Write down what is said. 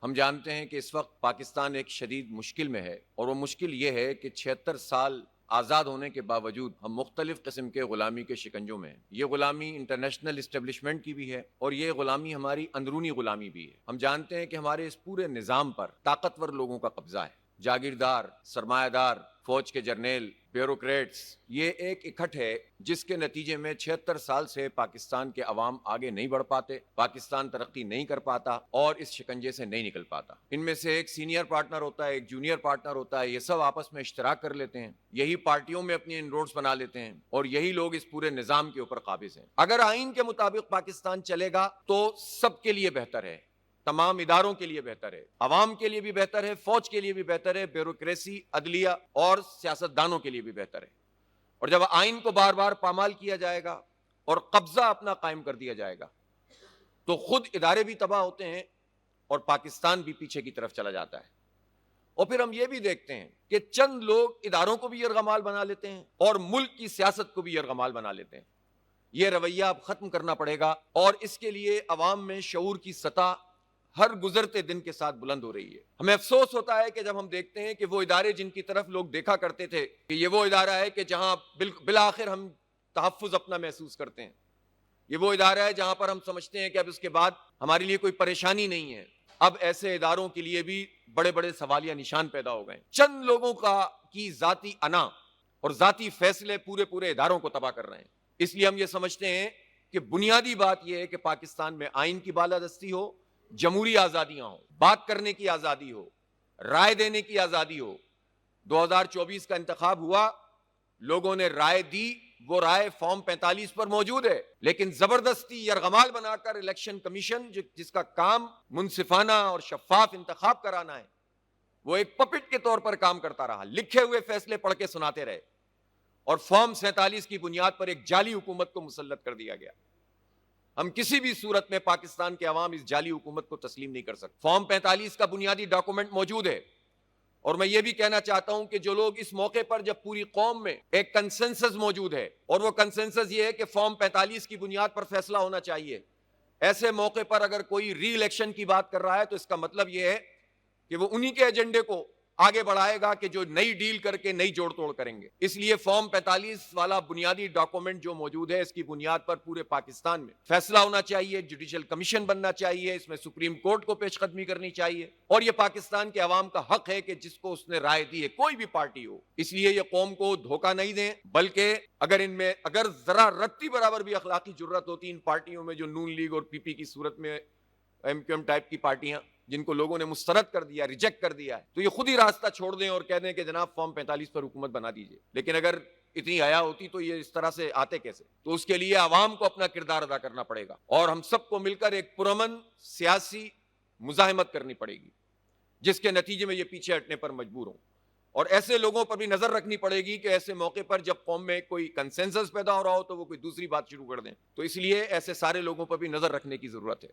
ہم جانتے ہیں کہ اس وقت پاکستان ایک شدید مشکل میں ہے، اور وہ مشکل یہ ہے کہ 76 سال آزاد ہونے کے باوجود ہم مختلف قسم کے غلامی کے شکنجوں میں ہیں۔ یہ غلامی انٹرنیشنل اسٹیبلشمنٹ کی بھی ہے، اور یہ غلامی ہماری اندرونی غلامی بھی ہے۔ ہم جانتے ہیں کہ ہمارے اس پورے نظام پر طاقتور لوگوں کا قبضہ ہے، جاگیردار، سرمایہ دار، فوج کے جرنیل، بیوروکریٹس۔ یہ ایک اکٹھ ہے جس کے نتیجے میں 76 سال سے پاکستان کے عوام آگے نہیں بڑھ پاتے، پاکستان ترقی نہیں کر پاتا اور اس شکنجے سے نہیں نکل پاتا۔ ان میں سے ایک سینئر پارٹنر ہوتا ہے، ایک جونیئر پارٹنر ہوتا ہے، یہ سب آپس میں اشتراک کر لیتے ہیں، یہی پارٹیوں میں اپنی انروڈز بنا لیتے ہیں، اور یہی لوگ اس پورے نظام کے اوپر قابض ہیں۔ اگر آئین کے مطابق پاکستان چلے گا تو سب کے لیے بہتر ہے، تمام اداروں کے لیے بہتر ہے، عوام کے لیے بھی بہتر ہے، فوج کے لیے بھی بہتر ہے، بیوروکریسی، عدلیہ اور سیاستدانوں کے لیے بھی بہتر ہے۔ اور جب آئین کو بار بار پامال کیا جائے گا اور قبضہ اپنا قائم کر دیا جائے گا تو خود ادارے بھی تباہ ہوتے ہیں اور پاکستان بھی پیچھے کی طرف چلا جاتا ہے۔ اور پھر ہم یہ بھی دیکھتے ہیں کہ چند لوگ اداروں کو بھی یرغمال بنا لیتے ہیں اور ملک کی سیاست کو بھی یرغمال بنا لیتے ہیں۔ یہ رویہ اب ختم کرنا پڑے گا، اور اس کے لیے عوام میں شعور کی سطح ہر گزرتے دن کے ساتھ بلند ہو رہی ہے۔ ہمیں افسوس ہوتا ہے کہ جب ہم دیکھتے ہیں کہ وہ ادارے جن کی طرف لوگ دیکھا کرتے تھے کہ یہ وہ ادارہ ہے کہ جہاں بالآخر ہم تحفظ اپنا محسوس کرتے ہیں، یہ وہ ادارہ ہے جہاں پر ہم سمجھتے ہیں کہ اب اس کے بعد ہمارے لیے کوئی پریشانی نہیں ہے، اب ایسے اداروں کے لیے بھی بڑے بڑے سوالیہ نشان پیدا ہو گئے۔ چند لوگوں کی ذاتی انا اور ذاتی فیصلے پورے اداروں کو تباہ کر رہے ہیں۔ اس لیے ہم یہ سمجھتے ہیں کہ بنیادی بات یہ ہے کہ پاکستان میں آئین کی بالادستی ہو، جمہوری آزادیاں ہوں، بات کرنے کی آزادی ہو، رائے دینے کی آزادی ہو۔ 2024 کا انتخاب ہوا، لوگوں نے رائے دی، وہ رائے فارم 45 پر موجود ہے، لیکن زبردستی یرغمال بنا کر الیکشن کمیشن جس کا کام منصفانہ اور شفاف انتخاب کرانا ہے، وہ ایک پپٹ کے طور پر کام کرتا رہا، لکھے ہوئے فیصلے پڑھ کے سناتے رہے، اور فارم 47 کی بنیاد پر ایک جعلی حکومت کو مسلط کر دیا گیا۔ ہم کسی بھی صورت میں پاکستان کے عوام اس جعلی حکومت کو تسلیم نہیں کر سکتے۔ فارم 45 کا بنیادی ڈاکومنٹ موجود ہے، اور میں یہ بھی کہنا چاہتا ہوں کہ جو لوگ اس موقع پر، جب پوری قوم میں ایک کنسنسس موجود ہے، اور وہ کنسنسس یہ ہے کہ فارم 45 کی بنیاد پر فیصلہ ہونا چاہیے، ایسے موقع پر اگر کوئی ری الیکشن کی بات کر رہا ہے تو اس کا مطلب یہ ہے کہ وہ انہی کے ایجنڈے کو آگے بڑھائے گا کہ جو نئی ڈیل کر کے نئی جوڑ توڑ کریں گے۔ اس لیے فارم 45 والا بنیادی ڈاکومنٹ جو موجود ہے، اس کی بنیاد پر پورے پاکستان میں فیصلہ ہونا چاہیے، جوڈیشل کمیشن بننا چاہیے، اس میں سپریم کورٹ کو پیش قدمی کرنی چاہیے، اور یہ پاکستان کے عوام کا حق ہے کہ جس کو اس نے رائے دی ہے، کوئی بھی پارٹی ہو۔ اس لیے یہ قوم کو دھوکہ نہیں دیں، بلکہ اگر ذرا رتی برابر بھی اخلاقی جرت ہوتی ان پارٹیوں میں، جو نون لیگ اور پی پی کی صورت میں ایم کیو ایم ٹائپ کی پارٹیاں جن کو لوگوں نے مسترد کر دیا، ریجیکٹ کر دیا ہے، تو یہ خود ہی راستہ چھوڑ دیں اور کہہ دیں کہ جناب فارم 45 پر حکومت بنا دیجئے۔ لیکن اگر اتنی حیا ہوتی تو یہ اس طرح سے آتے کیسے؟ تو اس کے لیے عوام کو اپنا کردار ادا کرنا پڑے گا، اور ہم سب کو مل کر ایک پرامن سیاسی مزاحمت کرنی پڑے گی، جس کے نتیجے میں یہ پیچھے ہٹنے پر مجبور ہوں۔ اور ایسے لوگوں پر بھی نظر رکھنی پڑے گی کہ ایسے موقع پر جب قوم میں کوئی کنسنسس پیدا ہو رہا ہو تو وہ کوئی دوسری بات شروع کر دیں۔ تو اس لیے ایسے سارے لوگوں پر بھی نظر رکھنے کی ضرورت ہے۔